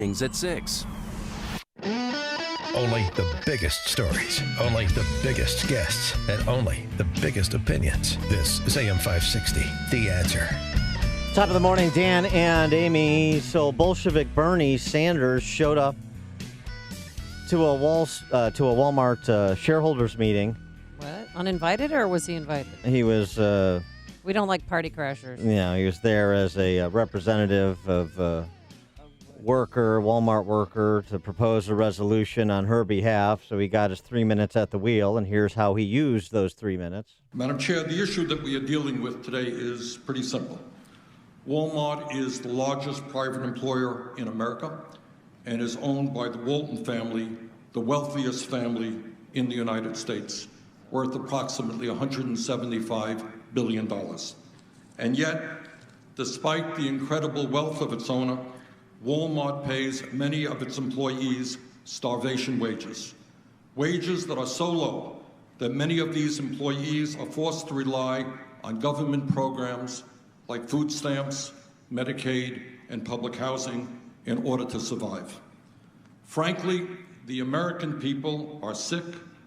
Things at 6. Only the biggest stories, only the biggest guests, and only the biggest opinions. This is AM 560, The Answer. Top of the morning, Dan and Amy. So Bolshevik Bernie Sanders showed up to a Walmart shareholders meeting. What? Uninvited, or was he invited? He was, We don't like party crashers. he was there as a representative of Walmart worker, to propose a resolution on her behalf. So he got his 3 minutes at the wheel, and here's how he used those 3 minutes. Madam Chair, the issue that we are dealing with today is pretty simple. Walmart is the largest private employer in America and is owned by the Walton family, the wealthiest family in the United States, worth approximately $175 billion. And yet, despite the incredible wealth of its owner, Walmart pays many of its employees starvation wages, wages that are so low that many of these employees are forced to rely on government programs like food stamps, Medicaid, and public housing in order to survive. Frankly, the American people are sick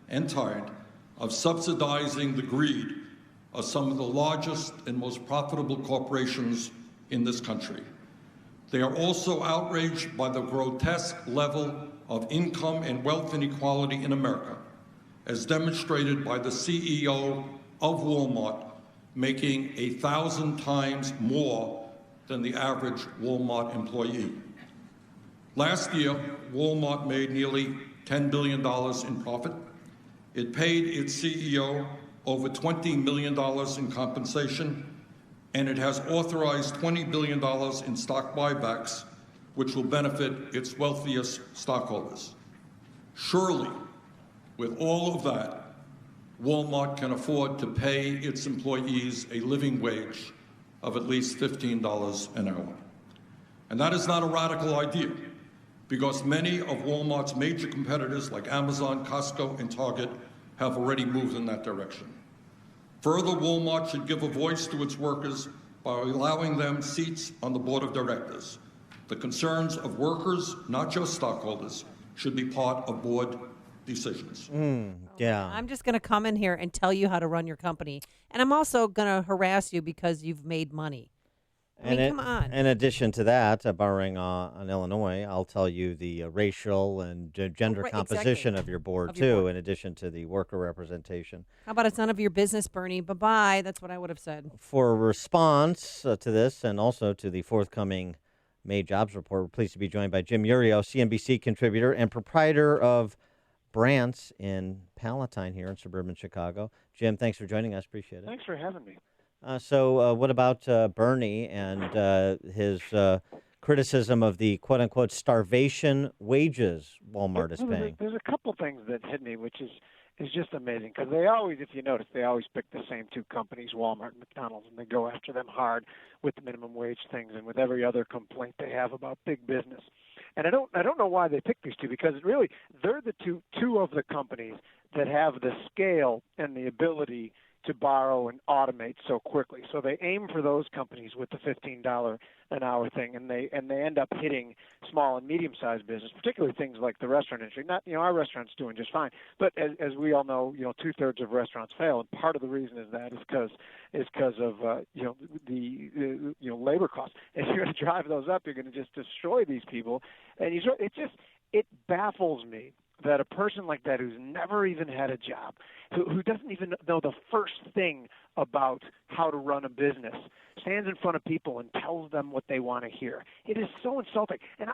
and tired of subsidizing the greed of some of the largest and most profitable corporations in this country. They are also outraged by the grotesque level of income and wealth inequality in America, as demonstrated by the CEO of Walmart making 1,000 times more than the average Walmart employee. Last year, Walmart made nearly $10 billion in profit. It paid its CEO over $20 million in compensation, and it has authorized $20 billion in stock buybacks, which will benefit its wealthiest stockholders. Surely, with all of that, Walmart can afford to pay its employees a living wage of at least $15 an hour. And that is not a radical idea, because many of Walmart's major competitors like Amazon, Costco, and Target have already moved in that direction. Further, Walmart should give a voice to its workers by allowing them seats on the board of directors. The concerns of workers, not just stockholders, should be part of board decisions. Yeah. I'm just going to come in here and tell you how to run your company. And I'm also going to harass you because you've made money. I mean, come on. In addition to that, borrowing on Illinois, I'll tell you the racial and gender Right, composition exactly. of your board, Of your too, board. in addition to the worker representation. How about it's none of your business, Bernie? Bye-bye. That's what I would have said. For a response to this and also to the forthcoming May jobs report, we're pleased to be joined by Jim Iuorio, CNBC contributor and proprietor of Brandt's in Palatine here in suburban Chicago. Jim, thanks for joining us. Appreciate it. Thanks for having me. So what about Bernie and his criticism of the quote-unquote starvation wages Walmart is paying? There's a couple things that hit me, which is just amazing, because they always, if you notice, they always pick the same two companies, Walmart and McDonald's, and they go after them hard with the minimum wage things and with every other complaint they have about big business. And I don't know why they pick these two, because really they're the two of the companies that have the scale and the ability to borrow and automate so quickly. So they aim for those companies with the $15 an hour thing, and they end up hitting small and medium-sized business, particularly things like the restaurant industry. Not, our restaurant's doing just fine, but as we all know, 2/3 of restaurants fail, and part of the reason is because of the labor costs. If you're going to drive those up, you're going to just destroy these people, and it baffles me that a person like that who's never even had a job, who doesn't even know the first thing about how to run a business, stands in front of people and tells them what they want to hear. It is so insulting. And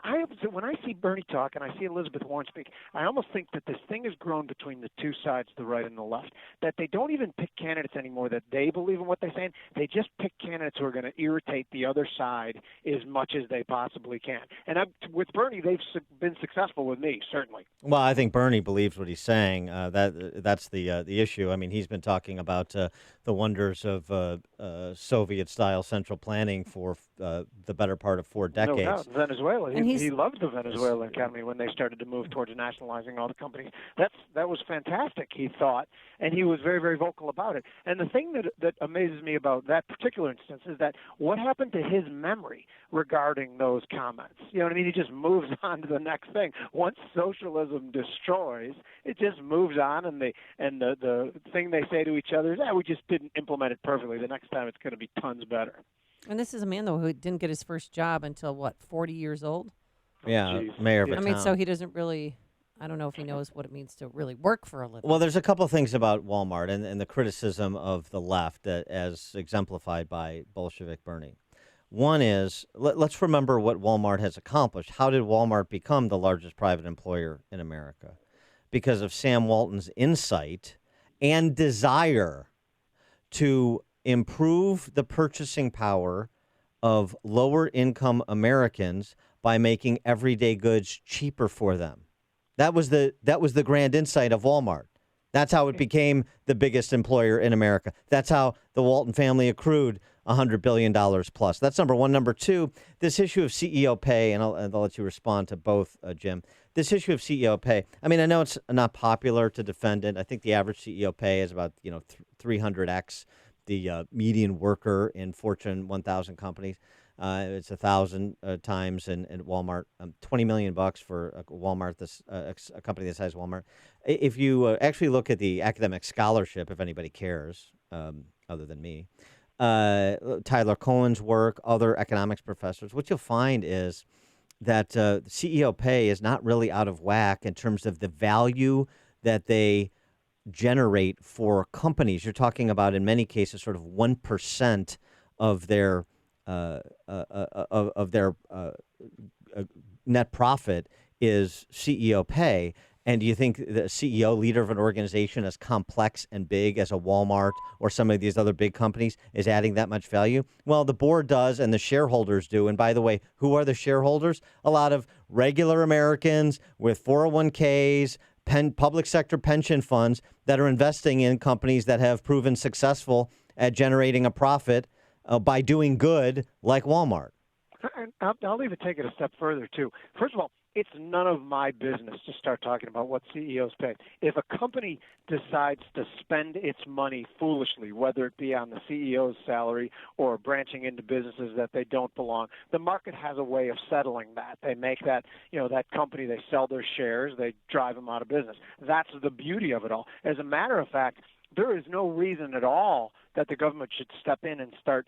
when I see Bernie talk and I see Elizabeth Warren speak, I almost think that this thing has grown between the two sides, the right and the left, that they don't even pick candidates anymore that they believe in what they're saying. They just pick candidates who are going to irritate the other side as much as they possibly can. And with Bernie, they've been successful with me, certainly. Well, I think Bernie believes what he's saying. That's the issue. I mean, he's been talking about the $1 wonders of Soviet-style central planning for the better part of 4 decades. No doubt. Venezuela. And He loved the Venezuelan economy when they started to move towards nationalizing all the companies. That was fantastic, he thought, and he was very, very vocal about it. And the thing that amazes me about that particular instance is that what happened to his memory regarding those comments? You know what I mean? He just moves on to the next thing. Once socialism destroys, it just moves on, and the thing they say to each other is, we just didn't implement it perfectly. The next time it's going to be tons better. And this is a man, though, who didn't get his first job until, 40 years old? Yeah, Geez. mayor of a I mean, town. so he doesn't really, I don't know if he knows what it means to really work for a living. Well, there's a couple of things about Walmart and the criticism of the left as exemplified by Bolshevik Bernie. One is, let's remember what Walmart has accomplished. How did Walmart become the largest private employer in America? Because of Sam Walton's insight and desire to improve the purchasing power of lower income Americans by making everyday goods cheaper for them. That was the grand insight of Walmart. That's how it became the biggest employer in America. That's how the Walton family accrued $100 billion plus. That's number one. Number two, this issue of CEO pay, and I'll let you respond to both, Jim. This issue of CEO pay, I mean, I know it's not popular to defend it. I think the average CEO pay is about 300x the median worker in Fortune 1000 companies. It's 1,000 times in Walmart. $20 million for a Walmart, a company the size of Walmart. If you actually look at the academic scholarship, if anybody cares, other than me, Tyler Cohen's work, other economics professors, what you'll find is that CEO pay is not really out of whack in terms of the value that they generate for companies. You're talking about, in many cases, sort of 1% of their net profit is CEO pay. And do you think the CEO, leader of an organization as complex and big as a Walmart or some of these other big companies, is adding that much value? Well, the board does and the shareholders do. And by the way, who are the shareholders? A lot of regular Americans with 401ks, public sector pension funds that are investing in companies that have proven successful at generating a profit by doing good, like Walmart. And I'll even take it a step further, too. First of all, it's none of my business to start talking about what CEOs pay. If a company decides to spend its money foolishly, whether it be on the CEO's salary or branching into businesses that they don't belong, the market has a way of settling that. They make that, that company, they sell their shares, they drive them out of business. That's the beauty of it all. As a matter of fact, there is no reason at all that the government should step in and start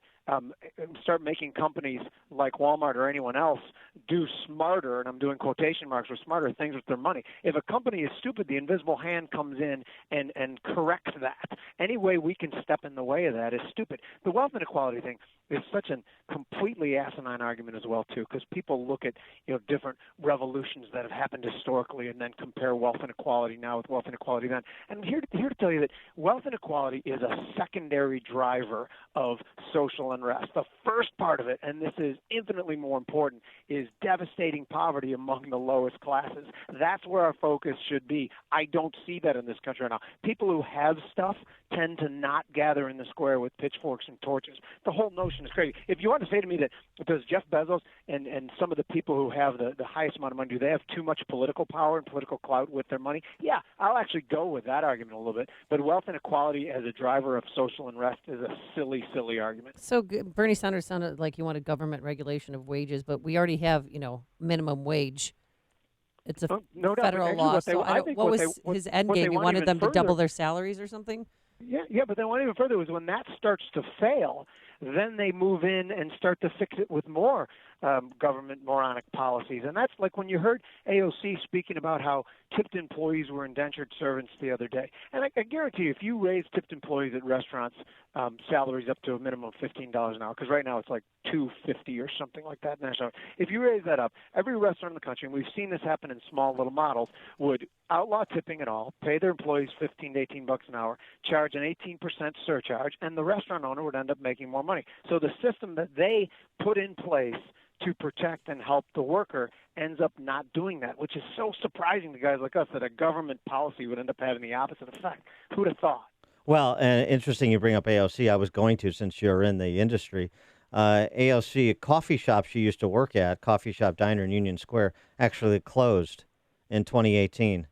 making companies like Walmart or anyone else do smarter, and I'm doing quotation marks with smarter things with their money. If a company is stupid, the invisible hand comes in and corrects that. Any way we can step in the way of that is stupid. The wealth inequality thing is such a completely asinine argument as well, too, because people look at different revolutions that have happened historically and then compare wealth inequality now with wealth inequality then. And I'm here to tell you that wealth inequality is a secondary driver of social unrest. The first part of it, and this is infinitely more important, is devastating poverty among the lowest classes. That's where our focus should be. I don't see that in this country right now. People who have stuff tend to not gather in the square with pitchforks and torches. The whole notion is crazy. If you want to say to me that does Jeff Bezos and some of the people who have the highest amount of money, do they have too much political power and political clout with their money? Yeah, I'll actually go with that argument a little bit. But wealth inequality as a driver of social unrest is a silly, silly argument. So Bernie Sanders sounded like he wanted government regulation of wages, but we already have, minimum wage. It's a federal law. So what was his end game? He wanted them to double their salaries or something? Yeah, but then one even further was when that starts to fail, then they move in and start to fix it with more government moronic policies. And that's like when you heard AOC speaking about how tipped employees were indentured servants the other day. And I guarantee you, if you raise tipped employees at restaurants salaries up to a minimum of $15 an hour, because right now it's like $2.50 or something like that national. If you raise that up, every restaurant in the country, and we've seen this happen in small little models, would outlaw tipping at all, pay their employees $15 to $18 an hour, charge an 18% surcharge, and the restaurant owner would end up making more money. So the system that they put in place to protect and help the worker ends up not doing that, which is so surprising to guys like us that a government policy would end up having the opposite effect. Who'd have thought? Well, interesting you bring up AOC. I was going to, since you're in the industry. AOC, a coffee shop she used to work at, Coffee Shop Diner in Union Square, actually closed in 2018.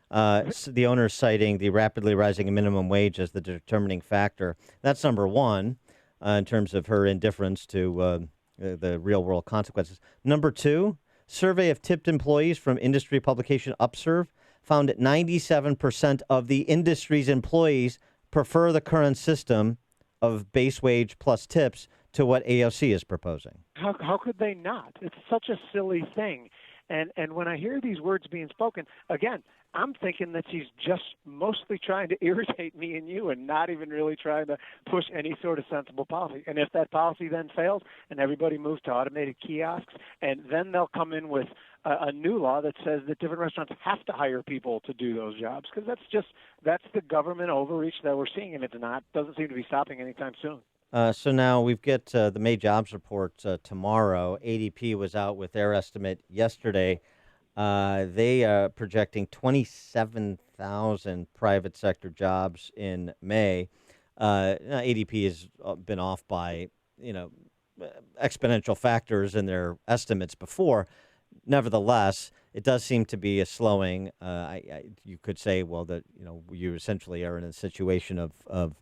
The owner citing the rapidly rising minimum wage as the determining factor. That's number one in terms of her indifference to the real world consequences. Number two, survey of tipped employees from industry publication Upserve found that 97% of the industry's employees prefer the current system of base wage plus tips to what AOC is proposing. How could they not? It's such a silly thing. And when I hear these words being spoken, again, I'm thinking that she's just mostly trying to irritate me and you and not even really trying to push any sort of sensible policy. And if that policy then fails and everybody moves to automated kiosks, and then they'll come in with a new law that says that different restaurants have to hire people to do those jobs, because that's the government overreach that we're seeing, and doesn't seem to be stopping anytime soon. So now we've got the May jobs report tomorrow. ADP was out with their estimate yesterday. They are projecting 27,000 private sector jobs in May. ADP has been off by, exponential factors in their estimates before. Nevertheless, it does seem to be a slowing. You could say, well, that you essentially are in a situation of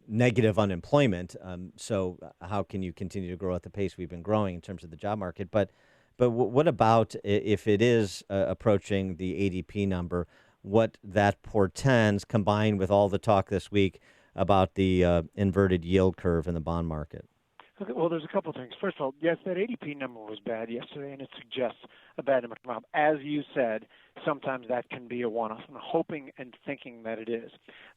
negative unemployment. So how can you continue to grow at the pace we've been growing in terms of the job market? But what about if it is approaching the ADP number, what that portends combined with all the talk this week about the inverted yield curve in the bond market? Okay, well, there's a couple of things. First of all, yes, that ADP number was bad yesterday, and it suggests a bad number tomorrow. As you said, sometimes that can be a one-off. I'm hoping and thinking that it is.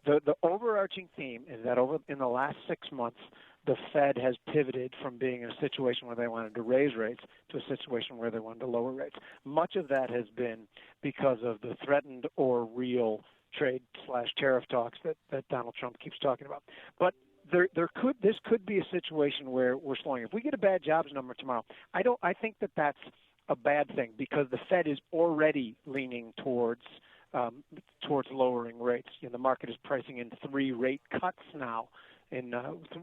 The overarching theme is that in the last 6 months, the Fed has pivoted from being in a situation where they wanted to raise rates to a situation where they wanted to lower rates. Much of that has been because of the threatened or real trade/tariff talks that Donald Trump keeps talking about. But this could be a situation where we're slowing. If we get a bad jobs number tomorrow, I think that's a bad thing, because the Fed is already leaning towards lowering rates. The market is pricing in 3 rate cuts now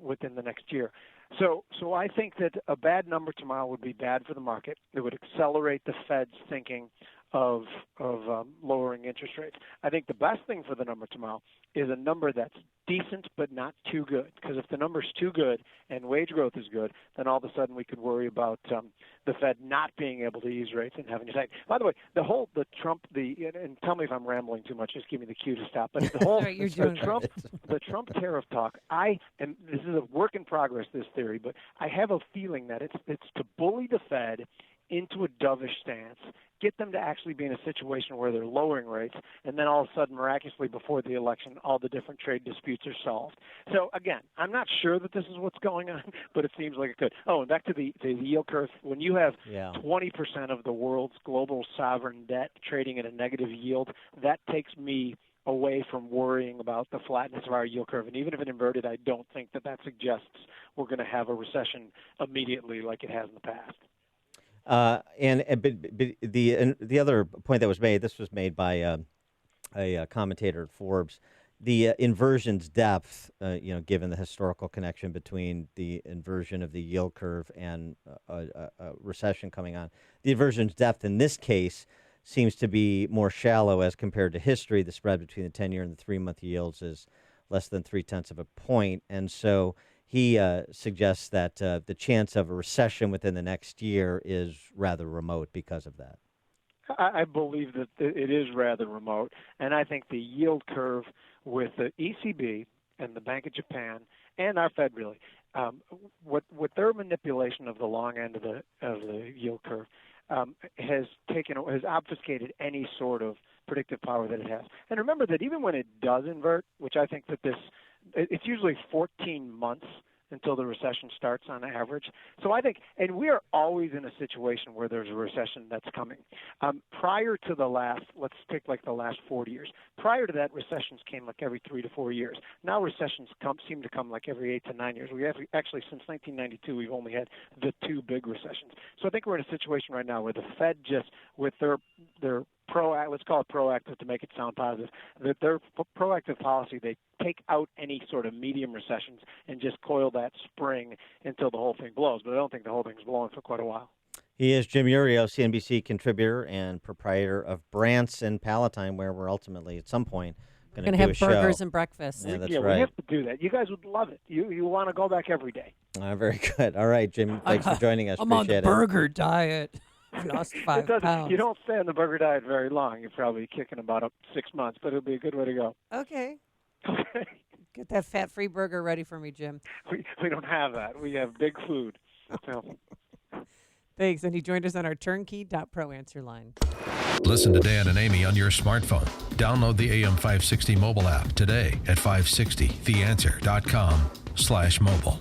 within the next year. So I think that a bad number tomorrow would be bad for the market. It would accelerate the Fed's thinking of lowering interest rates. I think the best thing for the number tomorrow is a number that's decent but not too good. Because if the number's too good and wage growth is good, then all of a sudden we could worry about the Fed not being able to ease rates and having to say. By the way, and tell me if I'm rambling too much. Just give me the cue to stop. But the whole right, the Trump tariff talk, and this is a work in progress, this theory, but I have a feeling that it's to bully the Fed into a dovish stance, get them to actually be in a situation where they're lowering rates, and then all of a sudden, miraculously, before the election, all the different trade disputes are solved. So, again, I'm not sure that this is what's going on, but it seems like it could. Oh, and back to the yield curve. When you have 20% of the world's global sovereign debt trading at a negative yield, that takes me away from worrying about the flatness of our yield curve. And even if it inverted, I don't think that suggests we're going to have a recession immediately like it has in the past. But the other point that was made, this was made by a commentator at Forbes, the inversion's depth, given the historical connection between the inversion of the yield curve and a recession coming on, the inversion's depth in this case seems to be more shallow as compared to history. The spread between the 10-year and the 3-month yields is less than 0.3 of a point, and so he suggests that the chance of a recession within the next year is rather remote because of that. I believe that it is rather remote, and I think the yield curve with the ECB and the Bank of Japan and our Fed really, with their manipulation of the long end of the yield curve, has obfuscated any sort of predictive power that it has. And remember that even when it does invert, which I think that it's usually 14 months until the recession starts on average. So I think, and we are always in a situation where there's a recession that's coming. Prior to let's take like the last 40 years. Prior to that, recessions came like every 3 to 4 years. Now recessions seem to come like every 8 to 9 years. We have actually, since 1992, we've only had the 2 big recessions. So I think we're in a situation right now where the Fed just, with their let's call it proactive to make it sound positive. That their proactive policy, they take out any sort of medium recessions and just coil that spring until the whole thing blows. But I don't think the whole thing's blowing for quite a while. He is Jim Iuorio, CNBC contributor and proprietor of Brandt's in Palatine, where we're ultimately at some point going to have show. burgers and breakfast. Yeah, that's right. We have to do that. You guys would love it. You want to go back every day. Very good. All right, Jim. Thanks for joining us. I'm on the Appreciate burger diet. I've lost 5 pounds. You don't stay on the burger diet very long. You're probably kicking about up 6 months, but it'll be a good way to go. Okay. Okay. Get that fat-free burger ready for me, Jim. We don't have that. We have big food. So. Thanks. And he joined us on our turnkey.pro answer line. Listen to Dan and Amy on your smartphone. Download the AM560 mobile app today at 560theanswer.com/mobile.